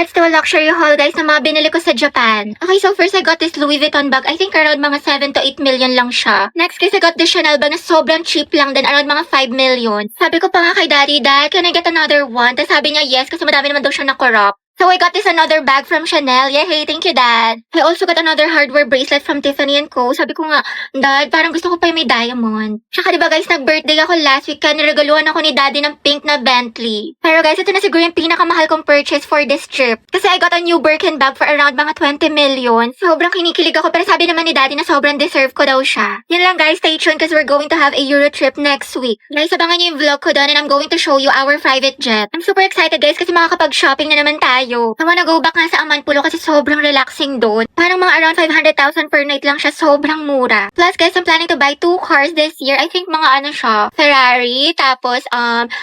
Let's do a luxury haul, guys, na mga binili ko sa Japan. Okay, so first I got this Louis Vuitton bag. I think around mga 7 to 8 million lang siya. Next, guys, I got this Chanel bag na sobrang cheap lang din, around mga 5 million. Sabi ko pa nga kay Daddy, Dad, can I get another one? Tapos sabi niya yes, kasi madami naman daw siya na-corrupt. So I got this another bag from Chanel. Yay, thank you, Dad. I also got another hardware bracelet from Tiffany & Co. Sabi ko nga, Dad, parang gusto ko pa yung may diamond. Tsaka diba guys, nag-birthday ako last week, kaya niregaluhan ako ni Daddy ng pink na Bentley. Pero guys, ito na siguro yung pinakamahal kong purchase for this trip. Kasi I got a new Birkin bag for around mga 20 million. Sobrang kinikilig ako, pero sabi naman ni Daddy na sobrang deserve ko daw siya. Yun lang guys, stay tuned because we're going to have a Euro trip next week. Guys, abangan niyo yung vlog ko doon and I'm going to show you our private jet. I'm super excited guys kasi makakapag-shopping na naman tayo. I wanna go back nga sa Amanpulo kasi sobrang relaxing doon. Parang mga around 500,000 per night lang siya, sobrang mura. Plus guys, I'm planning to buy 2 cars this year. I think mga ano siya, Ferrari, tapos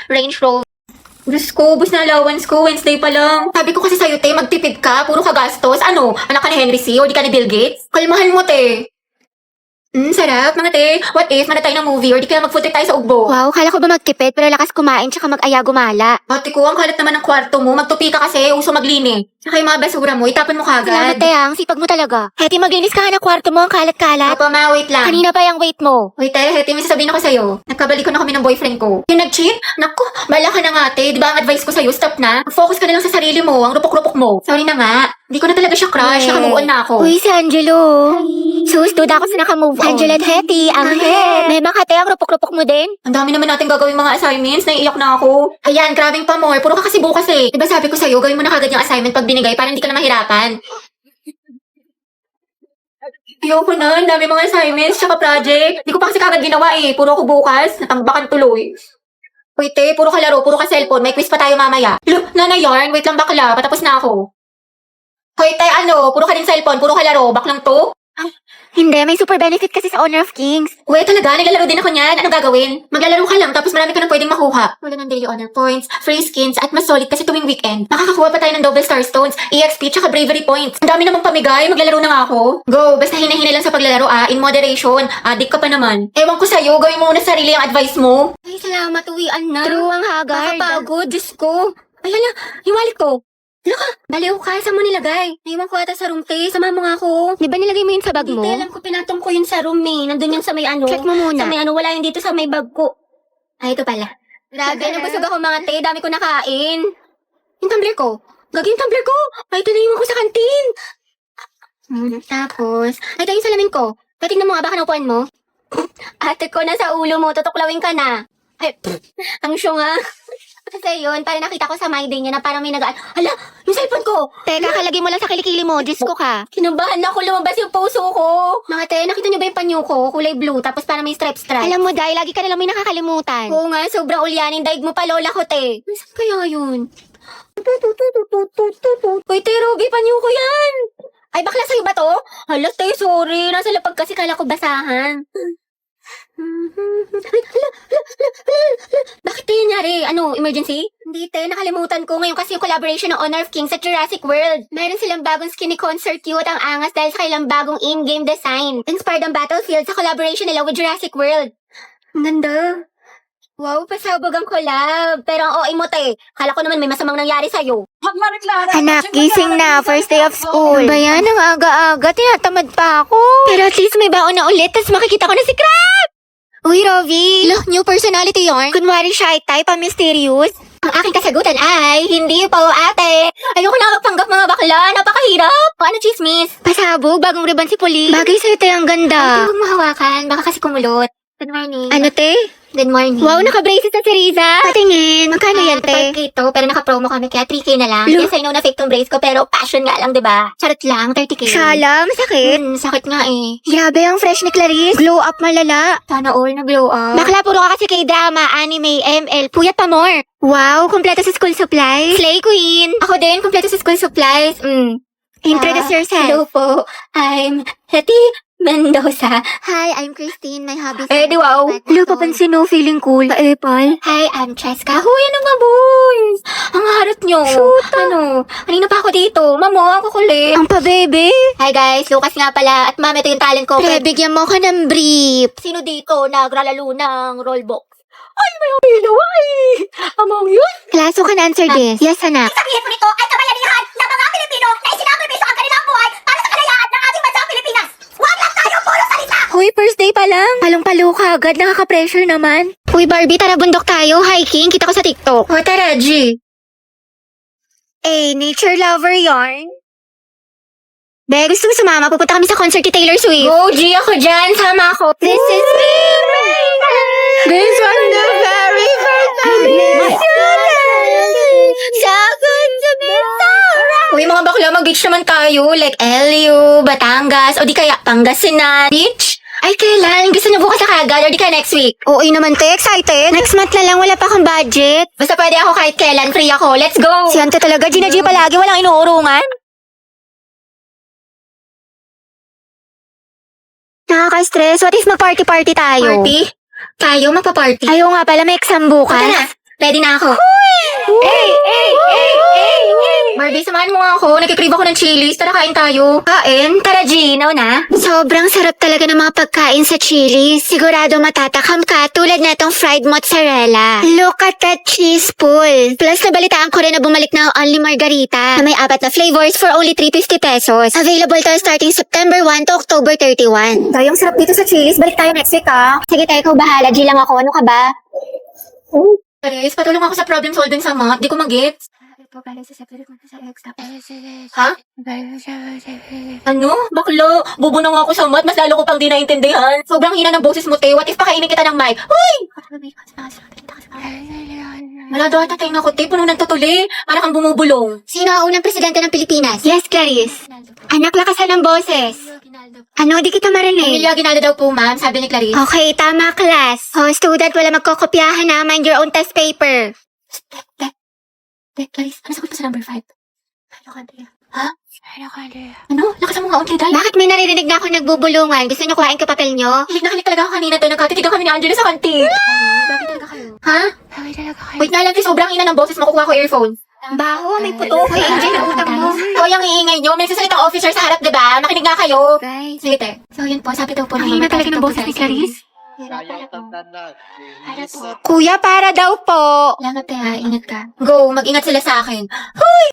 Range Rover. Diyos ko, ubus na allowance ko, Wednesday pa lang. Sabi ko kasi sa'yo, te, magtipid ka, puro ka gastos. Ano, anak ka ni Henry C. o di ka ni Bill Gates? Kalmahan mo, te. Sarap, mga te. What if, mana tayo ng movie or di kaya mag-food trip tayo sa Ugbo? Wow, kala ko ba magtipid pero lakas kumain tsaka mag-aya gumala. Ate ko, ang kalat naman ng kwarto mo. Magtupi ka kasi, uso maglinis. Tsaka yung mga basura mo, itapon mo kagad. Salamat ang sipag mo talaga. Heti, maglinis ka na kwarto mo, ang kalat-kalat. Opo, ma, wait lang. Kanina pa yung weight mo. Wait, Heti, may sasabihin ako sa'yo. Nagkabalik ko na kami ng boyfriend ko. Yung nag-cheat? Naku, bala ka na nga, te. Di ba ang advice ko sa'yo, stop na. Focus ka na lang sa sarili mo, ang rupok-rupok mo. Sorry na nga. Di ko na talaga siya crush, naka-move on na ako. Uy, si Angelo. Sus, duda ako sa naka-move on. Angelo at Heti, ang head. May makate ang rupok-rupok mo din. Ang dami naman natin gagawin mga assignments, naiiyak na ako. Ayan, grabing pamor, puro ka kasi bukas eh. Diba sabi ko sa'yo, gawin mo na kagad yung assignment pag binigay para hindi ka na mahirapan. Ayoko na, ang dami mga assignments, tsaka project. Di ko pa kasi kagad ginawa eh, puro ako bukas, natambakan tuloy. Wait eh, puro ka laro, puro ka cellphone, may quiz pa tayo mamaya. Look, Nana Yarn, wait lang bakla, patapos na ako. Hoy tay, puro ka din cellphone, puro ka laro, baklang to? Hindi, may super benefit kasi sa Honor of Kings. Wait, talaga, naglalaro din ako niyan. Anong gagawin? Maglalaro ka lang, tapos marami ka nang pwedeng makuha. Wala ng daily honor points, free skins, at mas solid kasi tuwing weekend. Makakakuha pa tayo ng double star stones, EXP, tsaka bravery points. Ang dami namang pamigay, maglalaro na nga ako. Go, basta hinahinay lang sa paglalaro in moderation. Adik ka pa naman. Ewan ko sa'yo, gawin mo muna sarili ang advice mo. Ay, salamat, uwian na. True ang haggard. Nakapagod, Diyos ko. Ay, hala, yung wallet ko. Laka, baliw ka, saan mo nilagay? Naiwan ko ata sa room, te. Sama mo nga ako. Di ba nilagay mo yun sa bag mo? Hindi, alam ko, pinatong ko yun sa room, eh. Nandun yun sa may ano. Check mo muna. Sa may ano, wala yun dito sa may bag ko. Ay, ito pala. Grabe, nabusog ako mga te. Dami ko nakain. Yung tumbler ko. Gagi yung tumbler ko. Ay, ito na yung ko sa kantin. Tapos, ay, ito yung salamin ko. Patingnan mo nga, baka naupuan mo. Ate ko, nasa ulo mo. Tutuklawin ka na. Ay, ang syunga. Kasi yun, parang nakita ko sa my day niya na parang may nagaan. Hala, yung cellphone ko! Teka, kalagay mo lang sa kilikili mo. Diyos ko ka. Kinabahan ako, lumabas yung puso ko. Mga te, nakita niyo ba yung panyo ko? Kulay blue, tapos parang may stripe-stripe. Alam mo, dahil lagi ka nalang may nakakalimutan. Oo nga, sobrang ulyanin. Daig mo pa, lola ko, te. Saan kaya yun? Uy, te, Ruby, panyo ko yan. Ay, bakla sa'yo ba to? Hala, te, sorry. Nasa lapag kasi kala ko basahan. Bakit tayo nangyari? Ano, emergency? Hindi, te. Nakalimutan ko. Ngayon kasi yung collaboration ng Honor of Kings sa Jurassic World. Meron silang bagong skinny concert cute ang angas dahil sa kanilang bagong in-game design. Inspired ang Battlefield sa collaboration nila with Jurassic World. Ang ganda. Wow, pasabog ang collab. Pero ang OA mo, te. Kala ko naman may masamang nangyari sa'yo. Anak, gising na. First day of school. Ba yan? Ang aga-aga. Tinatamad pa ako. Pero at least may baon na ulit. Tapos makikita ko na si Crab! Uy, Rovi. Look, new personality yarn. Kunwari shy type, mysterious. Ang aking kasagutan ay, hindi po ate. Ayoko na magpanggap mga bakla. Napakahirap. O ano, chismis? Pasabog, bagong ribbon si Puli. Bagay sa'yo tayo ang Ate, ganda. huwag mo hawakan. Baka kasi kumulot. Good morning. Ano, te? Good morning. Wow, naka-braces na si Riza. Patingin. Magkano yan, te? 5K to, pero naka-promo kami, kaya 3K na lang. Lo- Yes, I know na fake tong brace ko, pero passion nga lang, diba? Charot lang, 30K. Shala, masakit. Sakit nga eh. Grabe ang fresh ni Clarice. Glow up malala. Sana all na-glow up. Bakla, puro ka kasi kay drama, anime, ML, puyat pa more. Wow, kompleto sa school supplies. Slay Queen. Ako din, kompleto sa school supplies. Introduce yourself. Hello po, I'm Hetty Mendoza. Hi, I'm Christine. My hobbies Eh, di wow. Lo, papansin no, feeling cool. Ka-epal. Hi, I'm Cheska. Huy, ano mga boys? Ang harot nyo. Ano? Kanina pa ako dito. Mamo, ako kulit. Ang pa-bebe. Hi guys, Lucas nga pala. At ma'am, ito yung talent ko. Pre, bigyan mo ko ng brief. Sino dito naglalaro ng rollbox? Ay, may ginawa eh. Amang yun. Class, who can answer this? Yes, anak. Sabihin ko nito ay kabayanihan na Palong-palo ka agad, nakaka-pressure naman. Uy, Barbie, tara bundok tayo. Hiking, kita ko sa TikTok. O tara, G. Nature lover yarn. Be, gusto mo sumama? Pupunta kami sa concert ni Taylor Swift. Go, G, ako dyan. Sama ako. This is me. This was the very first time. So good to be so right. Uy, mga bakla, mag-beach naman tayo. Like LU, Batangas, o di kaya Pangasinan. Beach? Ay, kailan? Gusto niyo bukas na kagad, o di kaya next week? Oo naman, te. Excited. Next month na lang, wala pa akong budget. Basta pwede ako kahit kailan. Free ako. Let's go! Si Ante talaga, Gina G palagi, walang inuurungan. Nakaka-stress. What if mag-party-party tayo? Party? Tayo magpa-party? Ayaw nga pala, may exam bukas. Tara, ready na ako. Hey! Barbie, samahan mo nga ako. Nagkikrave ako ng chilies. Tara, kain tayo. Kain? Tara, G. Na. Sobrang sarap talaga ng mga pagkain sa Chili's. Sigurado matatakam ka tulad na itong fried mozzarella. Look at that cheese pool. Plus, nabalitaan ko rin na bumalik na ang Only Margarita na may 4 na flavors for only 350 pesos. Available to starting September 1 to October 31. Tayong sarap dito sa chilies. Balik tayo next week, ha? Sige tayo, ikaw bahala. G lang ako. Ano ka ba? Paris, patulong ako sa problem solving sa math. Di ko mag-gets. Ha? Ano? Bakla? Bobo na nga ako sa math. Mas lalo ko pang di naintindihan. Sobrang hina ng boses mo, te. What if pakainin kita ng mic? Hoy! Wala daw tatay na ko, te. Puno ng tutuli. Para kang bumubulong. Sino ang unang presidente ng Pilipinas? Yes, Clarice. Anak, lakasan ng boses. Ano, di kita marinig. Emilia Aguinaldo daw po, ma'am. Sabi ni Clarice. Okay, tama, class. Oh, student, wala magkokopyahan na. Mind your own test paper. Clarice, ano sagot pa sa number 5? Ha? Ano? Lakasan mo nga, Auntie Day. Bakit may naririnig na ako nagbubulungan? Gusto niyo kuhain ko papel niyo? Hilig na hilig talaga ako kanina, te. Nagkatitigan kami ni Angela sa kantin. Bakit talaga kayo? Ha? Wait na lang, te. Sobrang hina ng boses mo. Kukuha ko earphones. Baho, may puto. Hoy, Angel, utang mo. Hoy, ang iingay nyo. May nagsasalitang officer sa harap, diba? Makinig nga kayo. Guys, Sige, te. So, yun po. Sabi daw po Ang hina talaga ng boses ni Clarice. Sayang tanda na. Harap po. Kuya, para daw po. Salamat, te, ha. Ingat ka. Go. Mag-ingat sila sa akin.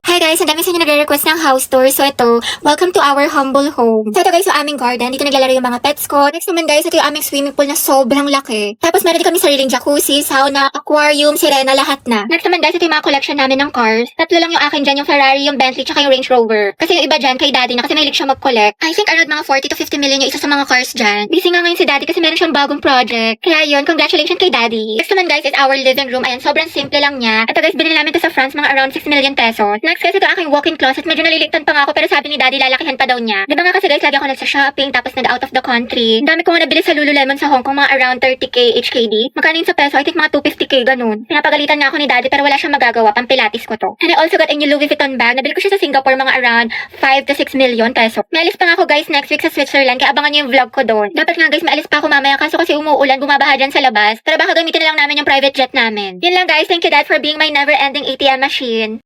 Hey guys, ang dami sa inyo nagre-request ng house tour. So ito, welcome to our humble home. So ito guys, yung aming garden. Dito naglalaro yung mga pets ko. Next naman guys, ito yung aming swimming pool na sobrang laki. Tapos meron din kami sariling jacuzzi, sauna, aquarium, sirena, lahat na. Next naman guys, ito yung mga collection namin ng cars. 3 lang yung akin dyan, yung Ferrari, yung Bentley, tsaka yung Range Rover. Kasi yung iba dyan, kay daddy na kasi mahilig siya mag-collect. I think around mga 40 to 50 million yung isa sa mga cars dyan. Busy nga ngayon si daddy kasi meron siyang bagong project. Kaya yun, congratulations kay daddy. Next naman guys is our living room. Ayan, sobrang simple lang niya. Ito guys, binili namin to sa France, mga around 6 million pesos. Next guys, ito aking walk-in closet. Medyo naliligtan pa nga ako pero sabi ni daddy lalakihan pa daw niya. Di ba nga kasi guys, lagi ako nagsa-shopping tapos nag-out of the country. Ang dami ko nga nabili sa Lululemon sa Hong Kong, mga around 30k HKD. Magkano yun sa peso? I think mga 250k ganun. Pinapagalitan nga ako ni daddy pero wala siyang magagawa. Pampilatis ko to. And I also got a new Louis Vuitton bag. Nabili ko siya sa Singapore, mga around 5 to 6 million peso. May alis pa nga ako guys next week sa Switzerland kaya abangan niyo yung vlog ko doon. Dapat nga guys, may alis pa ako mamaya kaso kasi umuulan, bumabaha dyan sa labas. Pero baka gamitin na lang namin yung private jet namin. Yun lang guys, thank you dad for being my never-ending ATM machine.